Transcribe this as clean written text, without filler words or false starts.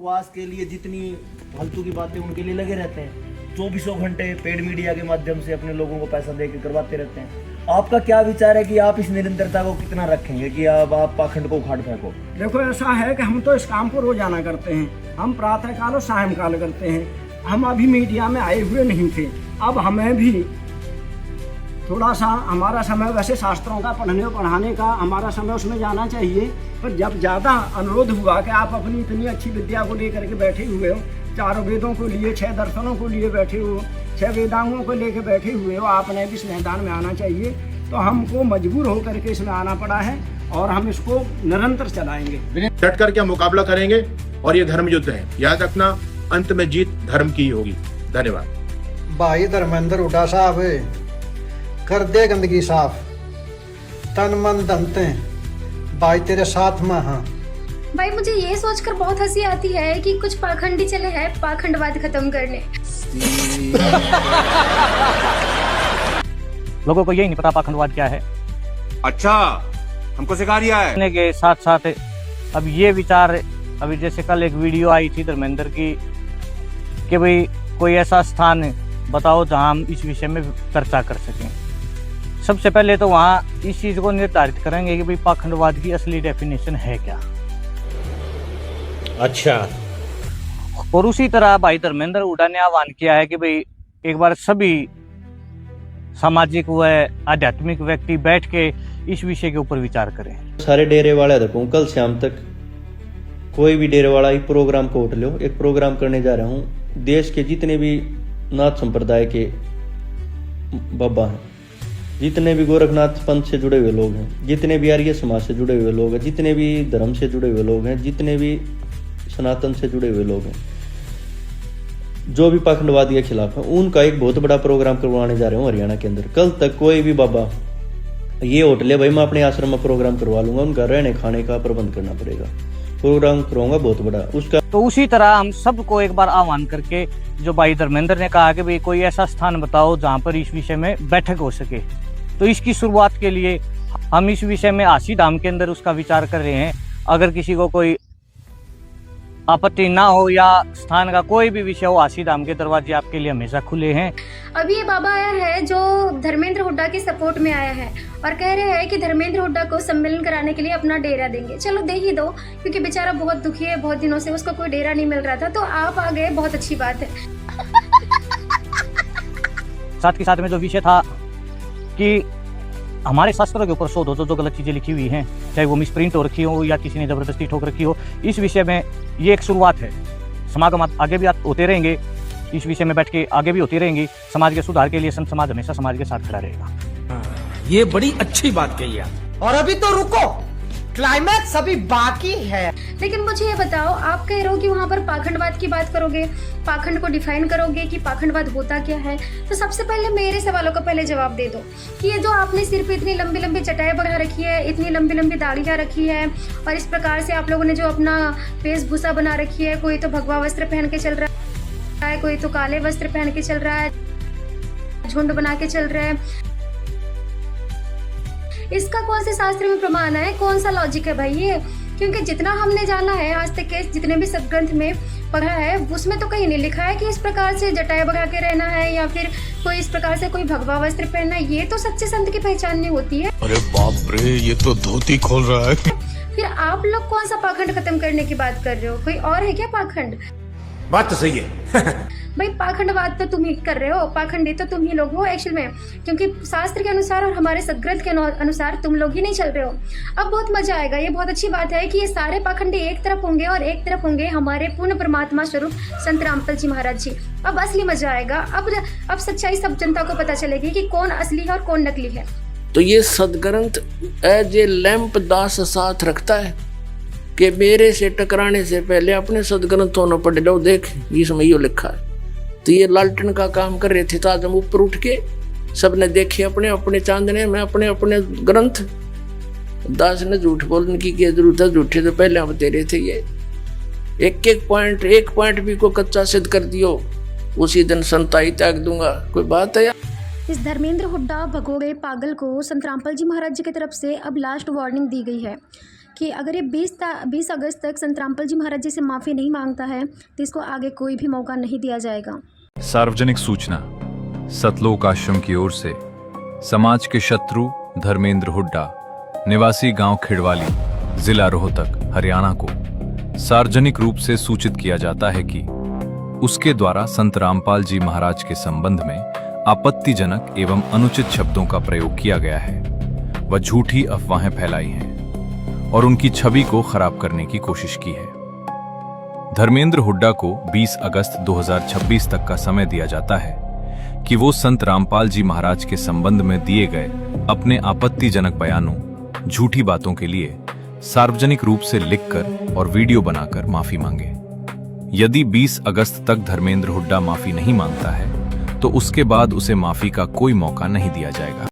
बकवास के लिए जितनी फालतू की बातें उनके लिए लगे रहते हैं, 24 घंटे पेड मीडिया के माध्यम से अपने लोगों को पैसा दे के करवाते रहते हैं। आपका क्या विचार है कि आप इस निरंतरता को कितना रखेंगे कि अब आप पाखंड को उखाड़ फेंको? देखो, ऐसा है कि हम तो इस काम को रोजाना करते हैं। हम प्रातः काल और सायं काल करते हैं। हम अभी मीडिया में आए हुए नहीं थे। अब हमें भी थोड़ा सा हमारा समय, वैसे शास्त्रों का पढ़ने और पढ़ाने का हमारा समय उसमें जाना चाहिए, पर जब ज़्यादा अनुरोध हुआ कि आप अपनी इतनी अच्छी विद्या को लेकर के बैठे हुए हो, 4 वेदों को लिए, 6 दर्शनों को लिए बैठे हो, 6 वेदांगों को लेकर बैठे हुए हो, आपने भी इस मैदान में आना चाहिए। तो हमको मजबूर होकर के इसमें आना पड़ा है और हम इसको निरंतर चलाएंगे। डट कर क्या मुकाबला करेंगे और ये धर्म युद्ध है, याद रखना, अंत में जीत धर्म की होगी। धन्यवाद। भाई धर्मेंद्र हुड्डा साहब, कर दे गंदगी साफ, तन मन धन ते भाई तेरे साथ में। हाँ भाई, मुझे ये सोचकर बहुत हंसी आती है कि कुछ पाखंडी चले हैं पाखंडवाद खत्म करने। लोगों को यही नहीं पता पाखंडवाद क्या है। अच्छा, हमको सिखा दिया है। के साथ साथ अब ये विचार, अभी जैसे कल एक वीडियो आई थी धर्मेंद्र की कि भाई कोई ऐसा स्थान बताओ जहां हम इस विषय में चर्चा कर सकें। सबसे पहले तो वहाँ इस चीज को निर्धारित करेंगे कि भाई पाखंडवाद की असली डेफिनेशन है क्या। अच्छा। और उसी तरह भाई धर्मेंद्र हुड्डा ने आह्वान किया है कि भाई एक बार सभी सामाजिक व आध्यात्मिक व्यक्ति बैठ के इस विषय के ऊपर विचार करें। सारे डेरे वाले देखो, कल शाम तक कोई भी डेरे वाला एक प्रोग्राम को उठ लो। एक प्रोग्राम करने जा रहा हूँ। देश के जितने भी नाथ संप्रदाय के बाबा हैं, जितने भी गोरखनाथ पंथ से जुड़े हुए लोग हैं, जितने भी आर्य समाज से जुड़े हुए लोग हैं, जितने भी धर्म से जुड़े हुए लोग हैं, जितने भी सनातन से जुड़े हुए लोग हैं, जो भी पाखंडवादी के खिलाफ है, उनका एक बहुत बड़ा प्रोग्राम करवाने जा रहे हूँ हरियाणा के अंदर। कल तक कोई भी बाबा ये होटले भाई मैं अपने आश्रम में प्रोग्राम करवा लूंगा, उनका रहने खाने का प्रबंध करना पड़ेगा, प्रोग्राम करवाऊंगा बहुत बड़ा उसका। तो उसी तरह हम सबको एक बार आह्वान करके, जो भाई धर्मेंद्र ने कहा कि भाई कोई ऐसा स्थान बताओ जहाँ पर इस विषय में बैठक हो सके, तो इसकी शुरुआत के लिए हम इस विषय में आशी धाम के अंदर उसका विचार कर रहे हैं। अगर किसी को कोई आपत्ति ना हो या स्थान का कोई भी विषय हो, आशी धाम के दरवाजे आपके लिए हमेशा खुले हैं। अभी ये बाबा आया है जो धर्मेंद्र हुड्डा के सपोर्ट में आया है और कह रहे हैं कि धर्मेंद्र हुड्डा को सम्मेलन कराने के लिए अपना डेरा देंगे। चलो दे ही दो, क्योंकि बेचारा बहुत दुखी है, बहुत दिनों से उसको कोई डेरा नहीं मिल रहा था, तो आप आ गए, बहुत अच्छी बात है। साथ के साथ में जो विषय था कि हमारे शास्त्रों के ऊपर शोध हो, जो गलत चीजें लिखी हुई हैं, चाहे वो मिसप्रिंट हो रखी हो या किसी ने जबरदस्ती ठोक रखी हो, इस विषय में ये एक शुरुआत है। समागम आगे भी होते रहेंगे, इस विषय में बैठ के आगे भी होती रहेंगी। समाज के सुधार के लिए संत समाज हमेशा समाज के साथ खड़ा रहेगा। ये बड़ी अच्छी बात कही आप। और अभी तो रुको, क्लाइमैक्स अभी बाकी है। लेकिन मुझे ये बताओ, आप कह रहे हो कि वहाँ पर पाखंडवाद की बात करोगे, पाखंड को डिफाइन करोगे कि पाखंडवाद होता क्या है, तो सबसे पहले मेरे सवालों का पहले जवाब दे दो कि ये जो आपने सिर पे इतनी लंबी लंबी चटाई बढ़ा रखी है, इतनी लंबी लंबी दाढ़ियाँ रखी है, और इस प्रकार से आप लोगों ने जो अपना वेशभूषा बना रखी है, कोई तो भगवा वस्त्र पहन के चल रहा है, कोई तो काले वस्त्र पहन के चल रहा है, झुंड बना के चल रहा है, इसका कौन से शास्त्र में प्रमाण है, कौन सा लॉजिक है भाई ये? क्योंकि जितना हमने जाना है आज तक के जितने भी सदग्रंथ में पढ़ा है, उसमें तो कहीं नहीं लिखा है कि इस प्रकार से जटाएं बढ़ा के रहना है या फिर कोई इस प्रकार से कोई भगवा वस्त्र पहनना है। ये तो सच्चे संत की पहचान नहीं होती है। अरे बाप रे, ये तो धोती खोल रहा है। फिर आप लोग कौन सा पाखंड खत्म करने की बात कर रहे हो? कोई और है क्या पाखंड? बात तो सही है। भाई पाखंडवाद तो तुम ही कर रहे हो, पाखंडी तो तुम ही लोग हो एक्चुअल में, क्योंकि शास्त्र के अनुसार और हमारे सदग्रंथ के अनुसार तुम लोग ही नहीं चल रहे हो। अब बहुत मजा आएगा। ये बहुत अच्छी बात है कि ये सारे पाखंडी एक तरफ होंगे और एक तरफ होंगे हमारे पूर्ण परमात्मा स्वरूप संत रामपाल जी महाराज जी। अब असली मजा आएगा। अब सच्चाई सब जनता को पता चलेगी कि कौन असली है और कौन नकली है। तो ये सदग्रंथ एज ए लैंप दास साथ रखता है कि मेरे से टकराने से पहले अपने सदग्रंथों ने पढ़ लो, देख इसमें यो लिखा है। तो ये लालटेन का काम कर रहे थे, तो आज हम ऊपर उठ के सबने देखे अपने अपने चांदने में अपने अपने ग्रंथ। दास ने झूठ बोलने की क्या जरूरत है, झूठे तो पहले हम तेरे थे। ये एक पॉइंट भी को कच्चा सिद्ध कर दियो, उसी दिन संताई त्याग दूंगा। कोई बात है यार? इस धर्मेंद्र हुड्डा भगोड़े पागल को संत रामपाल जी महाराज जी की तरफ से अब लास्ट वार्निंग दी गई है कि अगर ये 20 अगस्त तक संत रामपाल जी महाराज जी से माफ़ी नहीं मांगता है तो इसको आगे कोई भी मौका नहीं दिया जाएगा। सार्वजनिक सूचना सतलोक आश्रम की ओर से समाज के शत्रु धर्मेंद्र हुड्डा निवासी गांव खिड़वाली जिला रोहतक हरियाणा को सार्वजनिक रूप से सूचित किया जाता है कि उसके द्वारा संत रामपाल जी महाराज के संबंध में आपत्तिजनक एवं अनुचित शब्दों का प्रयोग किया गया है व झूठी अफवाहें फैलाई हैं और उनकी छवि को खराब करने की कोशिश की है। धर्मेंद्र हुड्डा को 20 अगस्त 2026 तक का समय दिया जाता है कि वो संत रामपाल जी महाराज के संबंध में दिए गए अपने आपत्तिजनक बयानों, झूठी बातों के लिए सार्वजनिक रूप से लिखकर और वीडियो बनाकर माफी मांगे। यदि 20 अगस्त तक धर्मेंद्र हुड्डा माफी नहीं मांगता है तो उसके बाद उसे माफी का कोई मौका नहीं दिया जाएगा।